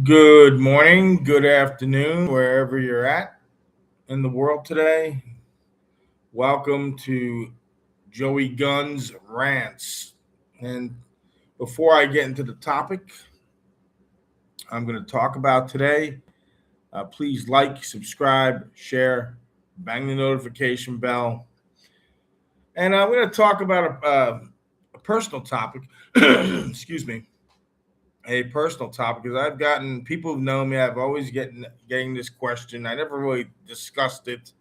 Good morning, good afternoon, wherever you're at in the world today. Welcome to Joey Guns Rants. And before I get into the topic I'm going to talk about today, please like, subscribe, share, bang the notification bell. And I'm going to talk about a personal topic. Excuse me. A personal topic because I've gotten people who know me. I've always getting this question. I never really discussed it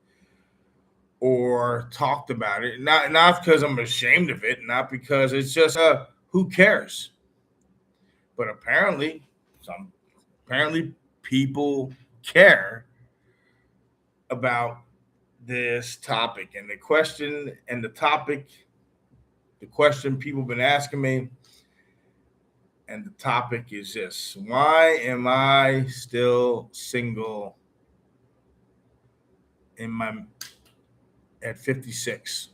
or talked about it. Not because I'm ashamed of it, not because it's just who cares. But some apparently people care about this topic and the question people have been asking me. And the topic is this: why am I still single in my at 56?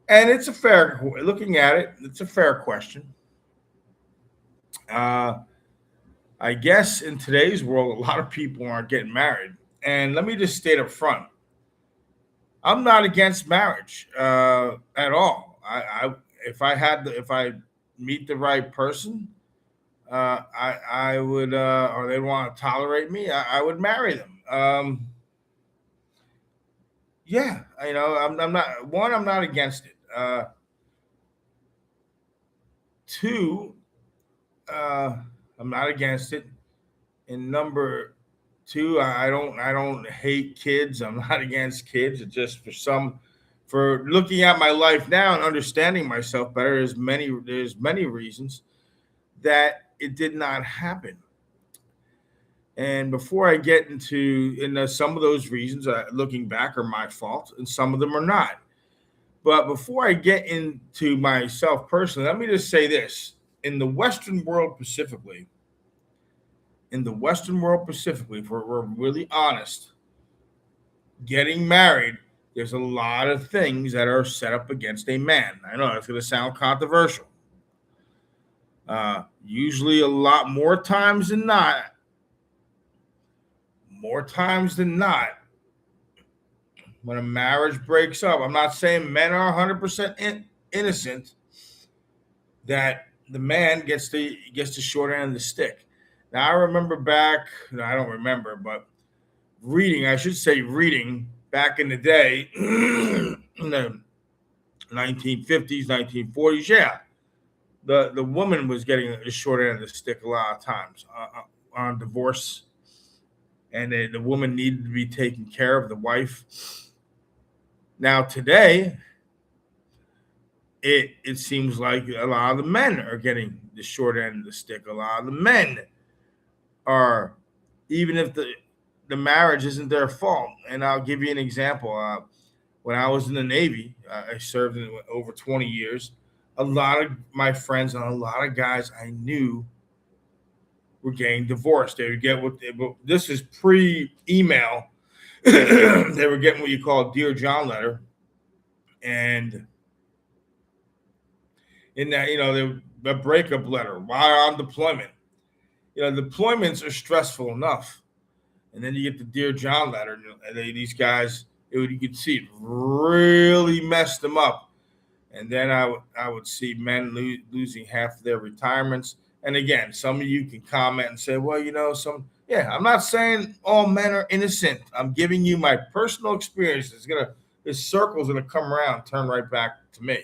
And it's a fair looking at it. It's a fair question. Uh, I guess in today's world, a lot of people aren't getting married. And let me just state up front: I'm not against marriage at all. If I meet the right person, I would, or they want to tolerate me, I would marry them. Yeah, I'm not one. I'm not against it. Two, uh, I'm not against it. And number two, I don't hate kids. I'm not against kids. It's just for looking at my life now and understanding myself better. There's many reasons that it did not happen. And before I get into some of those reasons, looking back, are my fault, and some of them are not. But before I get into myself personally, let me just say this: in the Western world specifically, if we're really honest, getting married, there's a lot of things that are set up against a man. I know that's going to sound controversial. Usually, a lot more times than not, when a marriage breaks up, I'm not saying men are 100% innocent, that the man gets the short end of the stick. Now, I remember back, no, I don't remember, but I should say reading back in the day, in the 1950s, 1940s, yeah, the woman was getting the short end of the stick a lot of times on divorce, and the woman needed to be taken care of, the wife. Now today, it seems like a lot of the men are getting the short end of the stick. A lot of the men are, even if the marriage isn't their fault. And I'll give you an example. When I was in the Navy, I served in over 20 years. A lot of my friends and a lot of guys I knew were getting divorced. They would get this is pre-email. They were getting what you call a Dear John letter, and in that, the breakup letter while on deployment. Deployments are stressful enough, and then you get the Dear John letter, and these guys, you could see it really messed them up. And then I would see men losing half of their retirements. And again, some of you can comment and say, well, some. Yeah, I'm not saying all men are innocent. I'm giving you my personal experience. This circle's gonna come around, turn right back to me.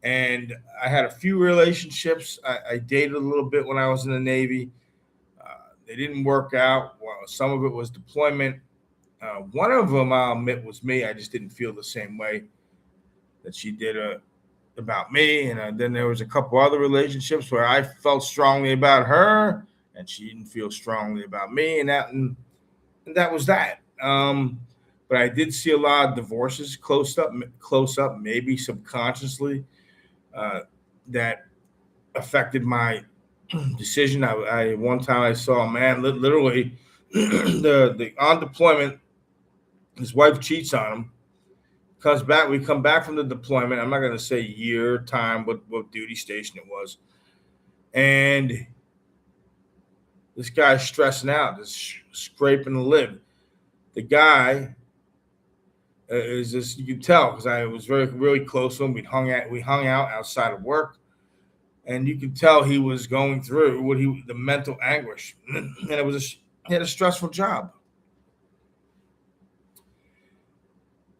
And I had a few relationships. I dated a little bit when I was in the Navy. They didn't work out. Well, some of it was deployment. One of them, I'll admit, was me. I just didn't feel the same way that she did about me. And then there was a couple other relationships where I felt strongly about her, and she didn't feel strongly about me, and that was that. But I did see a lot of divorces close up, maybe subconsciously, uh, that affected my decision. I one time I saw a man literally the on deployment. His wife cheats on him. Comes back. We come back from the deployment. I'm not going to say year, time, what duty station it was, and This guy's stressing out, just scraping the lid. The guy is just, you can tell because I was really close to him. We hung out outside of work, and you could tell he was going through the mental anguish, and he had a stressful job.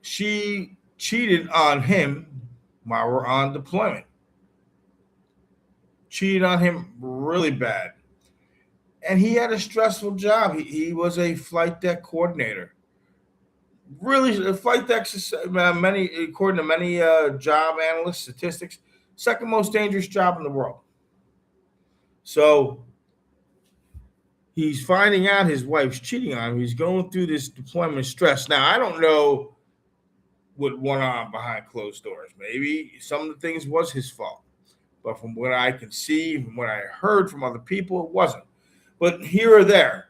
She cheated on him while we're on deployment. Cheated on him really bad, and he had a stressful job. He was a flight deck coordinator. Really, the flight decks is many, according to many job analysts, statistics, second most dangerous job in the world. So he's finding out his wife's cheating on him. He's going through this deployment stress. Now, I don't know what went on behind closed doors. Maybe some of the things was his fault. But from what I can see, from what I heard from other people, it wasn't. But here or there,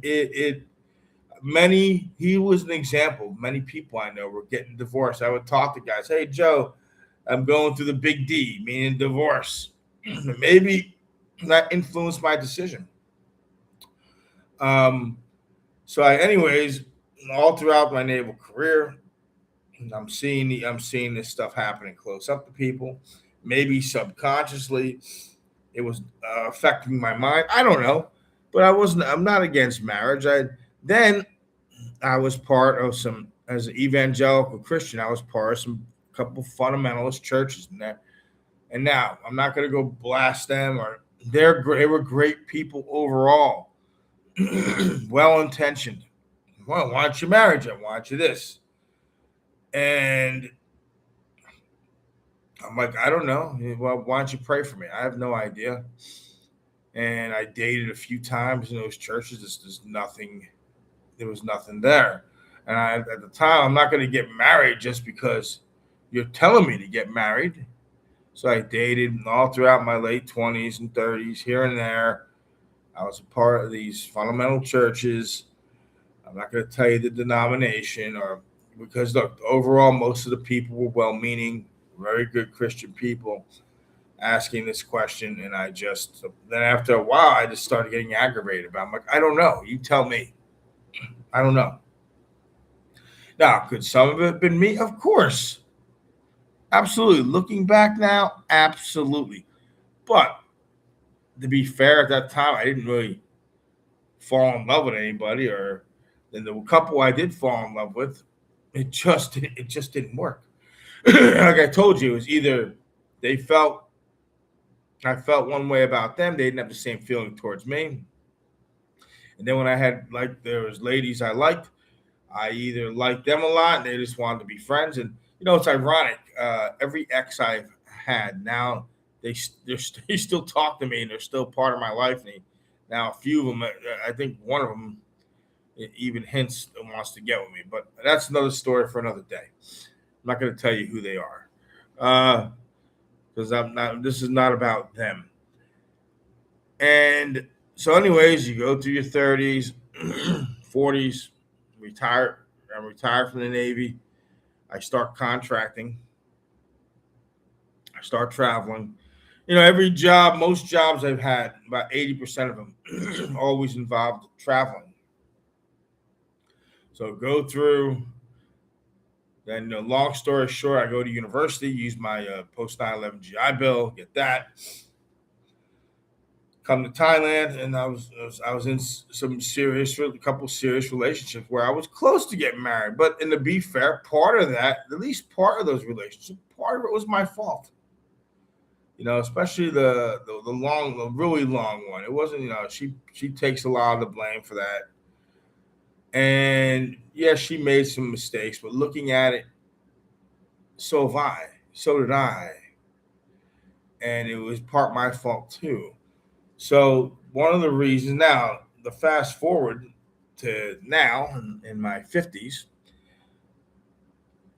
he was an example. Many people I know were getting divorced. I would talk to guys, hey, Joe, I'm going through the big D, meaning divorce. Maybe that influenced my decision. Anyways, all throughout my naval career, I'm seeing this stuff happening close up to people. Maybe subconsciously, it was affecting my mind. I don't know, but I'm not against marriage. I was part of as an evangelical Christian, I was part of a couple fundamentalist churches in there. And now I'm not going to go blast them, or they were great people overall, well-intentioned. Well, why don't you marriage? I want you this. And I'm like, I don't know. Well, why don't you pray for me? I have no idea. And I dated a few times in those churches. There was nothing there. And at the time, I'm not going to get married just because you're telling me to get married. So I dated all throughout my late 20s and 30s, here and there. I was a part of these fundamental churches. I'm not going to tell you the denomination, because look, overall, most of the people were well-meaning, very good Christian people asking this question. And then after a while, I just started getting aggravated about it. I'm like, I don't know. You tell me. I don't know. Now, could some of it have been me? Of course. Absolutely. Looking back now, absolutely. But to be fair, at that time, I didn't really fall in love with anybody, or then the couple I did fall in love with, it just didn't work. Like I told you, it was either I felt one way about them, they didn't have the same feeling towards me. And then when there was ladies I liked, I either liked them a lot and they just wanted to be friends. And it's ironic. Every ex I've had now, they still talk to me and they're still part of my life. And now a few of them, I think one of them even hints and wants to get with me. But that's another story for another day. I'm not going to tell you who they are, because this is not about them. And so, anyways, you go through your 30s, 40s, retire. I'm retired from the Navy. I start contracting. I start traveling. Every job, most jobs I've had, about 80% of them always involved traveling. So go through. Then, long story short, I go to university, use my post 9/11 GI Bill, get that. Come to Thailand, and I was in a couple serious relationships where I was close to getting married. But, and to be fair, part of that, at least part of those relationships, part of it was my fault. Especially the really long one. It wasn't. She takes a lot of the blame for that. And yeah, she made some mistakes, but looking at it, so did I. And it was part my fault too. So one of the reasons now, the fast forward to now in my 50s,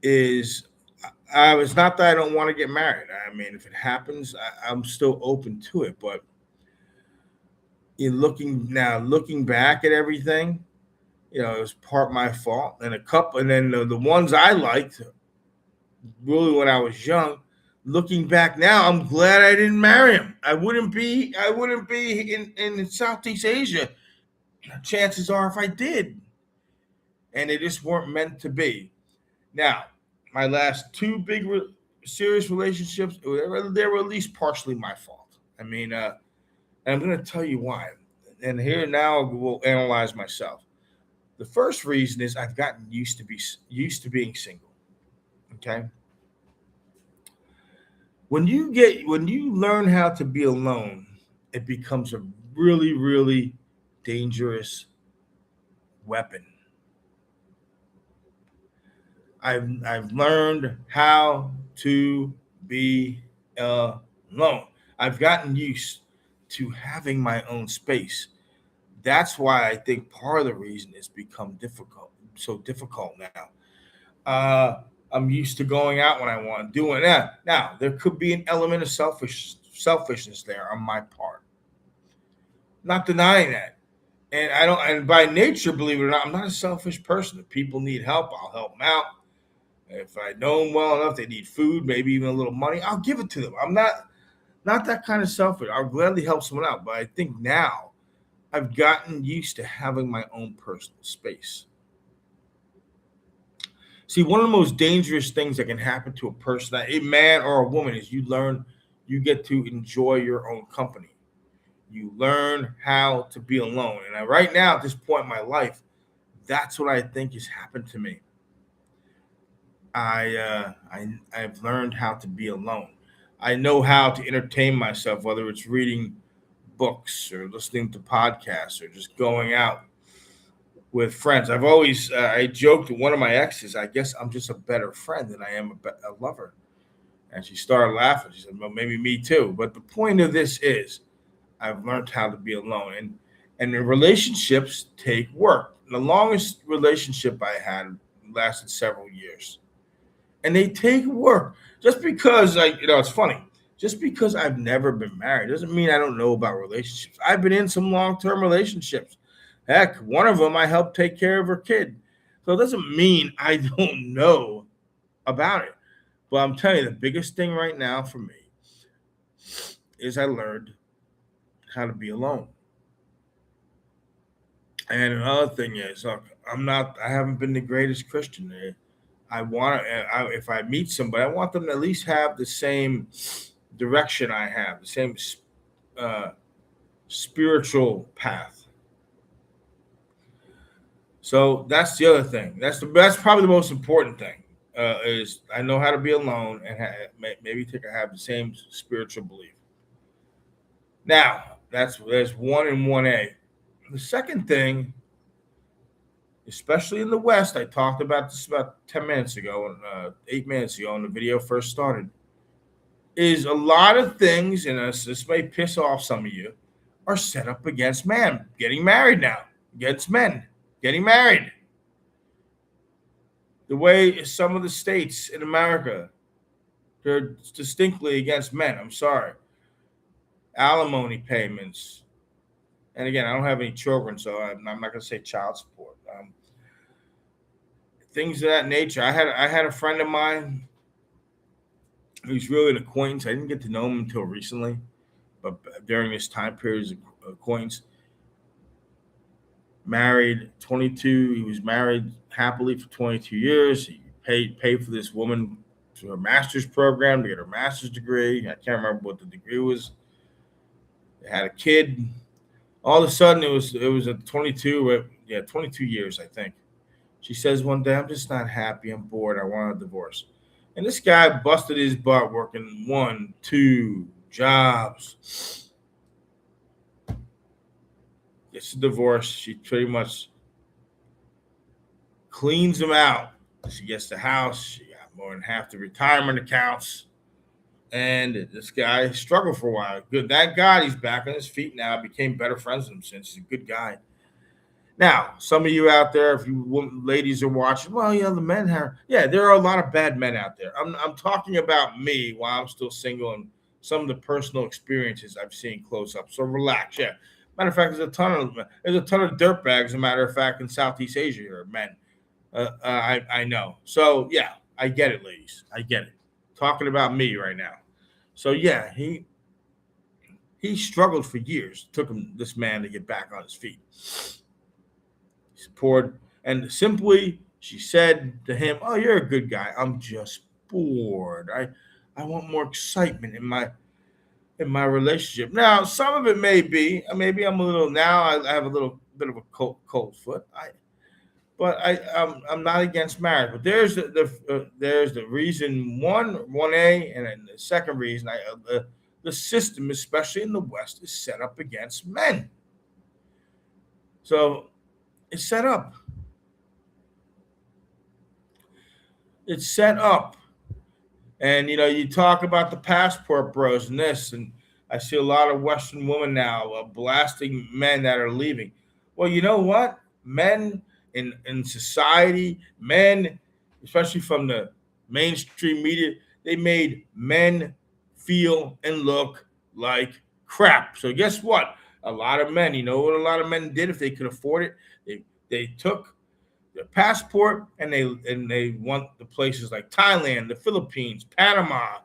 is it's not that I don't want to get married. I mean, if it happens, I'm still open to it. But looking back at everything, it was part my fault. And then the ones I liked, really when I was young, Looking back now, I'm glad I didn't marry him. I wouldn't be in Southeast Asia. Chances are if I did. And they just weren't meant to be. Now, my last two serious relationships, they were at least partially my fault. I mean, and I'm going to tell you why. And here now we'll analyze myself. The first reason is I've gotten used to being single. Okay. When you learn how to be alone, it becomes a really, really dangerous weapon. I've learned how to be alone. I've gotten used to having my own space. That's why I think part of the reason it's become so difficult now. I'm used to going out when I want, doing that. Now there could be an element of selfishness there on my part. Not denying that. And I don't. And by nature, believe it or not, I'm not a selfish person. If people need help, I'll help them out. If I know them well enough, they need food, maybe even a little money, I'll give it to them. I'm not that kind of selfish. I'll gladly help someone out. But I think now I've gotten used to having my own personal space. See, one of the most dangerous things that can happen to a person, a man or a woman, is you get to enjoy your own company. You learn how to be alone. And right now, at this point in my life, that's what I think has happened to me. I've learned how to be alone. I know how to entertain myself, whether it's reading books or listening to podcasts or just going out with friends. I joked with one of my exes. I guess I'm just a better friend than I am a lover. And she started laughing. She said, "Well, maybe me too." But the point of this is, I've learned how to be alone, and the relationships take work. The longest relationship I had lasted several years, and they take work. Just because it's funny. Just because I've never been married doesn't mean I don't know about relationships. I've been in some long-term relationships. Heck, one of them I helped take care of her kid. So it doesn't mean I don't know about it. But I'm telling you, the biggest thing right now for me is I learned how to be alone. And another thing is, look, I haven't been the greatest Christian. If I meet somebody, I want them to at least have the same direction I have, the same uh, spiritual path. So that's the other thing. That's probably the most important thing. Is I know how to be alone and maybe have the same spiritual belief. Now there's 1 and 1A. The second thing, especially in the West, I talked about this about 10 minutes ago, 8 minutes ago, when the video first started. Is a lot of things, and this may piss off some of you, are set up against men getting married now, against men getting married. The way some of the states in America, they're distinctly against men. I'm sorry. Alimony payments. And again, I don't have any children, so I'm not going to say child support. Things of that nature. I had a friend of mine who's really an acquaintance. I didn't get to know him until recently, but during this time period, as acquaintance, married 22. He was married happily for 22 years. He paid for this woman to her master's program to get her master's degree. I can't remember what the degree was. They had a kid. All of a sudden, it was a 22 years, I think. She says one day, "I'm just not happy. I'm bored. I want a divorce." And this guy busted his butt working 1, 2 jobs. Gets a divorce. She pretty much cleans him out. She gets the house. She got more than half the retirement accounts. And this guy struggled for a while. Good. Thank God he's back on his feet now. Became better friends with him since. He's a good guy. Now, some of you out there, if you ladies are watching, well, the men have, there are a lot of bad men out there. I'm talking about me while I'm still single and some of the personal experiences I've seen close up. So relax. Yeah. Matter of fact, there's a ton of dirtbags. As a matter of fact, in Southeast Asia, here, men. I know. So yeah, I get it, ladies. I get it. talking about me right now. So yeah, he struggled for years. It took him this man to get back on his feet. He poured, and simply she said to him, "Oh, you're a good guy. I'm just bored. I want more excitement in my relationship." Now, some of it may be maybe I'm a little now. I have a little bit of a cold foot. I'm not against marriage, but there's the reason one A, and then the second reason the system, especially in the West, is set up against men. So it's set up. It's set up, and you talk about the passport bros and this, and I see a lot of Western women now blasting men that are leaving. Well, you know what? Men in society, men, especially from the mainstream media, they made men feel and look like crap. So guess what? A lot of men, you know what a lot of men did if they could afford it? They took their passport and they went to places like Thailand, the Philippines, Panama,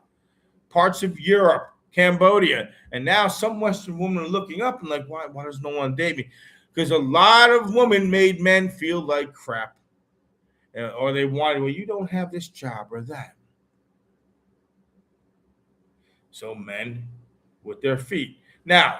parts of Europe, Cambodia, and now some Western women are looking up and like, why does no one date me? Because a lot of women made men feel like crap, or they wanted, well, you don't have this job or that. So men with their feet. Now,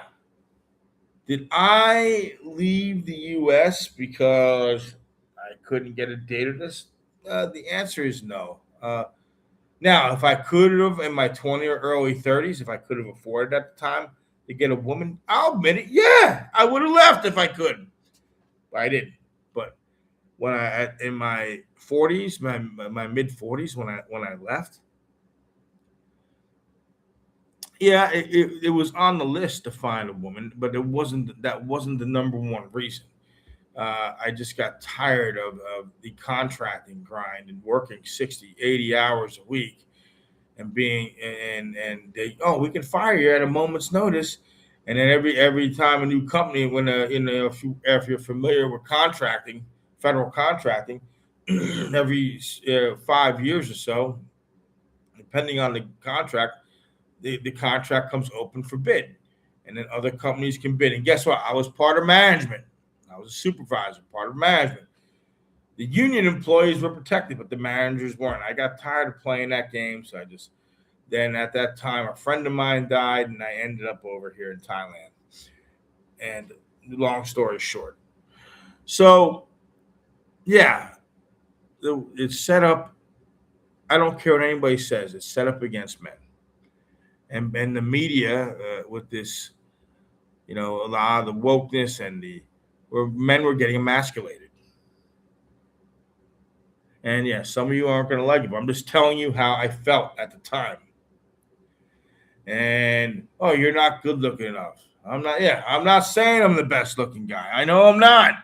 did I leave the U.S. because I couldn't get a date or this? The answer is no. Now, if I could have in my 20 or early 30s, if I could have afforded at the time to get a woman, I'll admit it. Yeah, I would have left if I could. But I didn't. But when I in my 40s, my mid 40s, when I left, yeah, it was on the list to find a woman, but that wasn't the number one reason. I just got tired of the contracting grind and working 60, 80 hours a week and being and they, oh, we can fire you at a moment's notice. And then every time a new company, when if you're familiar with contracting, federal contracting, every 5 years or so, depending on the contract, the contract comes open for bid, and then other companies can bid. And guess what? I was part of management. I was a supervisor, part of management. The union employees were protected, but the managers weren't. I got tired of playing that game, so I just then at that time a friend of mine died, and I ended up over here in Thailand. And long story short, so yeah, it's set up. I don't care what anybody says. It's set up against men, and the media with this, a lot of the wokeness and where men were getting emasculated. And yeah, some of you aren't going to like it, but I'm just telling you how I felt at the time. And oh, you're not good looking enough. I'm not. Yeah, I'm not saying I'm the best looking guy. I know I'm not.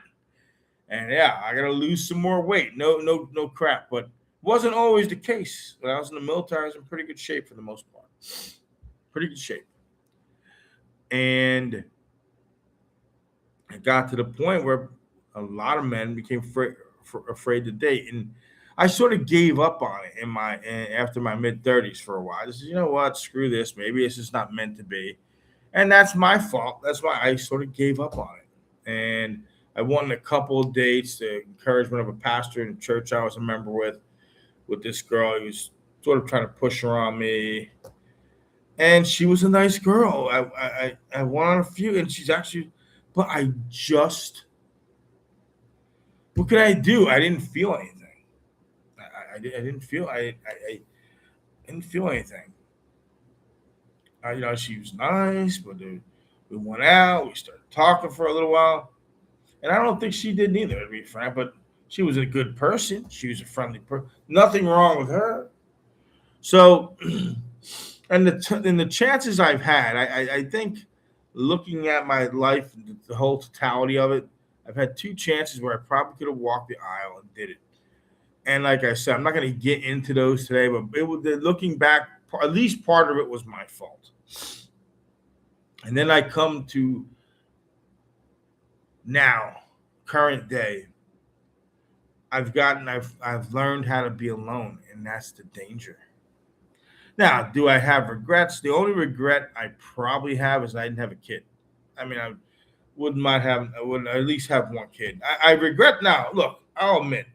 And yeah, I got to lose some more weight. No crap. But it wasn't always the case. When I was in the military, I was in pretty good shape for the most part. Pretty good shape. And it got to the point where a lot of men became afraid to date, and I sort of gave up on it after my mid 30s for a while. I said, you know what, screw this. Maybe it's just not meant to be, and that's my fault. That's why I sort of gave up on it. And I won a couple of dates, the encouragement of a pastor in the church I was a member with this girl. He was sort of trying to push her on me, and she was a nice girl. I won on a few, and she's actually, but I just, what could I do? I didn't feel anything. I didn't feel I didn't feel anything. She was nice, but we went out. We started talking for a little while, and I don't think she did neither, to be frank. But she was a good person. She was a friendly person. Nothing wrong with her. So, and the chances I've had, I think, looking at my life, the whole totality of it, I've had two chances where I probably could have walked the aisle and did it. And like I said, I'm not going to get into those today, but looking back, at least part of it was my fault. And then I come to now, current day. I've learned how to be alone, and that's the danger. Now, do I have regrets? The only regret I probably have is I didn't have a kid. I mean, I would at least have one kid. I regret now. Look, I'll admit,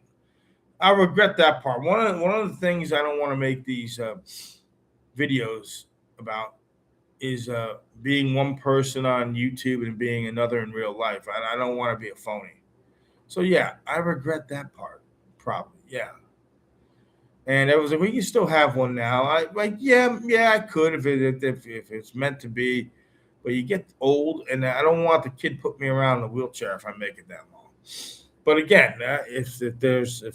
I regret that part. One of the things I don't want to make these videos about is being one person on YouTube and being another in real life. I don't want to be a phony. So yeah, I regret that part. Probably, yeah. And it was like, we can still have one now. I like, yeah, I could if it's meant to be. But you get old, and I don't want the kid put me around in a wheelchair if I make it that long. But again, if there's a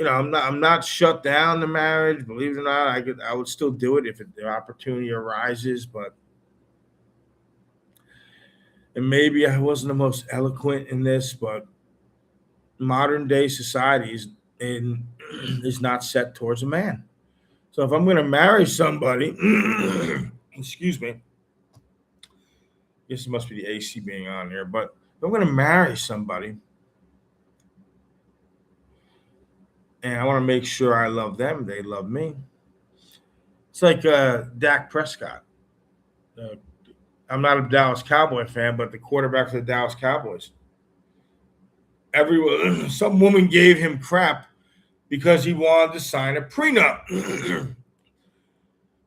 I'm not shut down to marriage. Believe it or not, I would still do it if the opportunity arises. But and maybe I wasn't the most eloquent in this, but modern day society in, is not set towards a man. So if I'm going to marry somebody, excuse me, I guess it must be the AC being on here. But if I'm going to marry somebody, and I want to make sure I love them, they love me. It's like Dak Prescott. Uh, I'm not a Dallas Cowboy fan, but the quarterback for the Dallas Cowboys. Everyone, some woman gave him crap because he wanted to sign a prenup.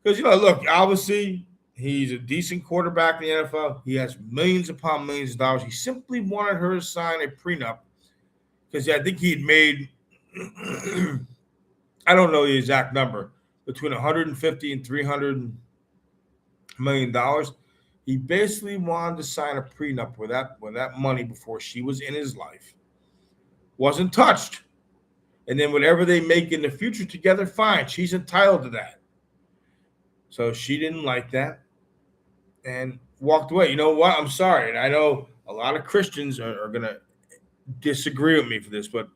Because look, obviously he's a decent quarterback in the NFL. He has millions upon millions of dollars. He simply wanted her to sign a prenup because I think he had made I don't know the exact number, between 150 and 300 million dollars. He basically wanted to sign a prenup with that money before she was in his life. Wasn't touched. And then whatever they make in the future together, fine. She's entitled to that. So she didn't like that and walked away. You know what? I'm sorry. And I know a lot of Christians are going to disagree with me for this, but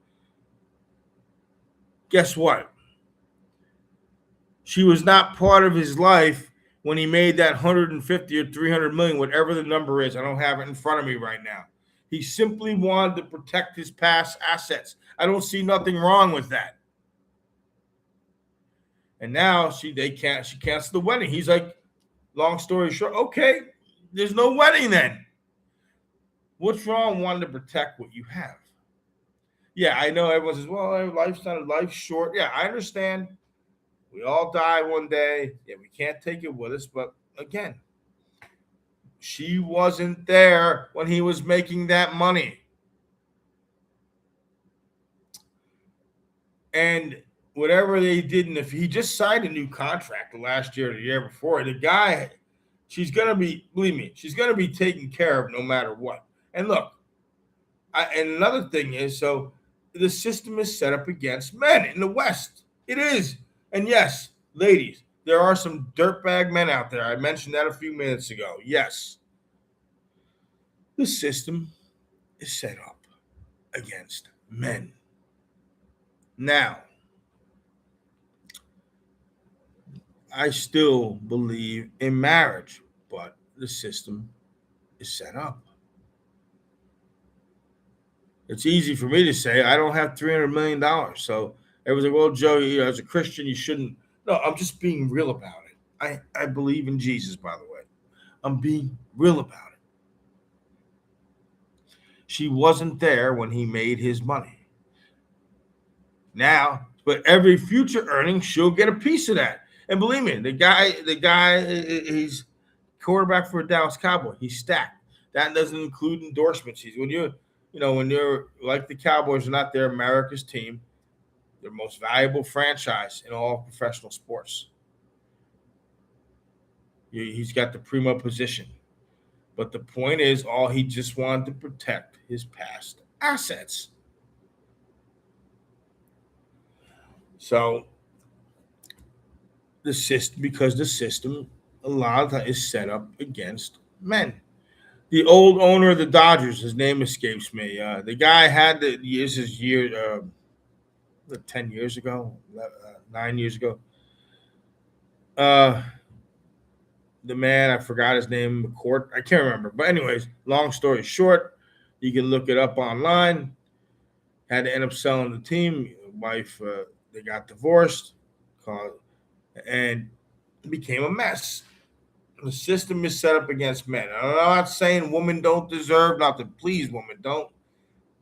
guess what? She was not part of his life when he made that 150 or 300 million, whatever the number is. I don't have it in front of me right now. He simply wanted to protect his past assets. I don't see nothing wrong with that. And now she canceled the wedding. He's like, long story short, okay, there's no wedding then. What's wrong wanting to protect what you have? Yeah, I know everyone says, well, life's short. Yeah, I understand. We all die one day. Yeah, we can't take it with us. But again, she wasn't there when he was making that money. And whatever they did, and if he just signed a new contract the last year or the year before, the guy, believe me, she's going to be taken care of no matter what. And look, and another thing is, so the system is set up against men in the West. It is. And yes, ladies, there are some dirtbag men out there. I mentioned that a few minutes ago. Yes. The system is set up against men. Now, I still believe in marriage, but the system is set up. It's easy for me to say I don't have $300 million. So everyone's like, well, Joe, as a Christian, you shouldn't. No, I'm just being real about it. I believe in Jesus, by the way. I'm being real about it. She wasn't there when he made his money. Now, but every future earning, she'll get a piece of that. And believe me, the guy, he's quarterback for a Dallas Cowboy. He's stacked. That doesn't include endorsements. When you're like the Cowboys are not their America's team, their most valuable franchise in all professional sports. He's got the primo position. But the point is, all he just wanted to protect his past assets. So because the system a lot of times is set up against men. The old owner of the Dodgers, his name escapes me. The guy had this is 10 years ago, 9 years ago. The man, I forgot his name, McCourt. I can't remember. But anyways, long story short, you can look it up online. Had to end up selling the team. Wife, they got divorced. and it became a mess. The system is set up against men. I'm not saying women don't deserve not to please women. Don't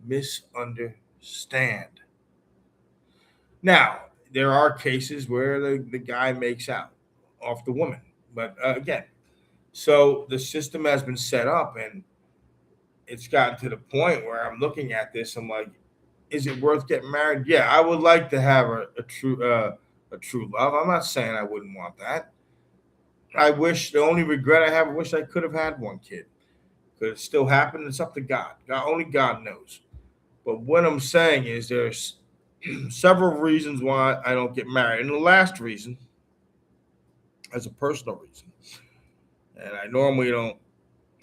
misunderstand. Now, there are cases where the guy makes out off the woman. But again, so the system has been set up and it's gotten to the point where I'm looking at this. I'm like, is it worth getting married? Yeah, I would like to have a true love. I'm not saying I wouldn't want that. I wish the only regret I have, I wish I could have had one kid. Could it still happen? It's up to God. Only God knows. But what I'm saying is there's several reasons why I don't get married. And the last reason, as a personal reason, and I normally don't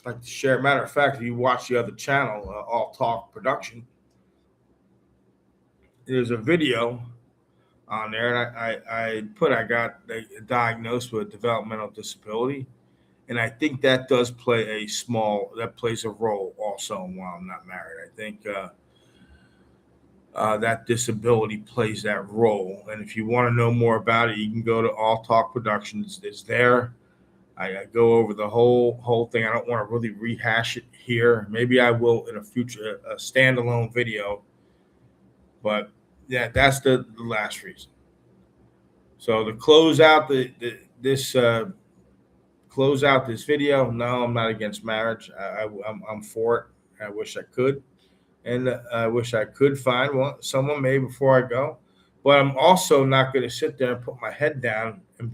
like to share. Matter of fact, if you watch the other channel, All Talk Production, there's a video on there, and I got diagnosed with a developmental disability, and I think that does play that plays a role also while I'm not married. I think that disability plays that role, and if you want to know more about it, you can go to All Talk Productions. It's there. I go over the whole thing. I don't want to really rehash it here. Maybe I will in a future a standalone video, but yeah, that's the last reason. So to close out close out this video. No, I'm not against marriage. I'm for it. I wish I could, and I wish I could find someone maybe before I go. But I'm also not going to sit there and put my head down and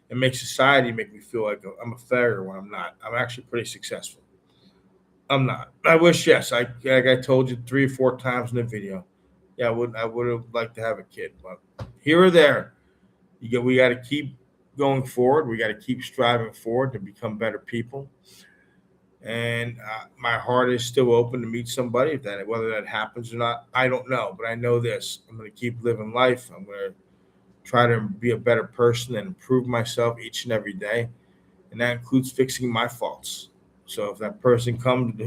and make society make me feel like I'm a failure when I'm not. I'm actually pretty successful. I'm not. I wish, yes, like I told you 3 or 4 times in the video. Yeah, I would have liked to have a kid, but here or there, we got to keep going forward. We got to keep striving forward to become better people. And my heart is still open to meet somebody. Whether that happens or not, I don't know. But I know this: I'm going to keep living life. I'm going to try to be a better person and improve myself each and every day, and that includes fixing my faults. So if that person comes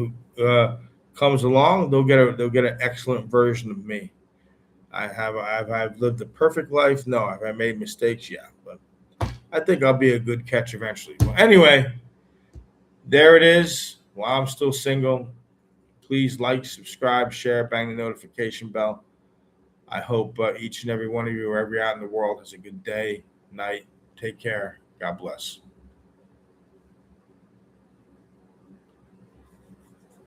along, they'll get an excellent version of me. I've lived a perfect life. No, have I made mistakes? Yeah, but I think I'll be a good catch eventually. Well, anyway, there it is. While I'm still single, please like, subscribe, share, bang the notification bell. I hope each and every one of you, wherever you're out in the world, has a good day, night. Take care. God bless.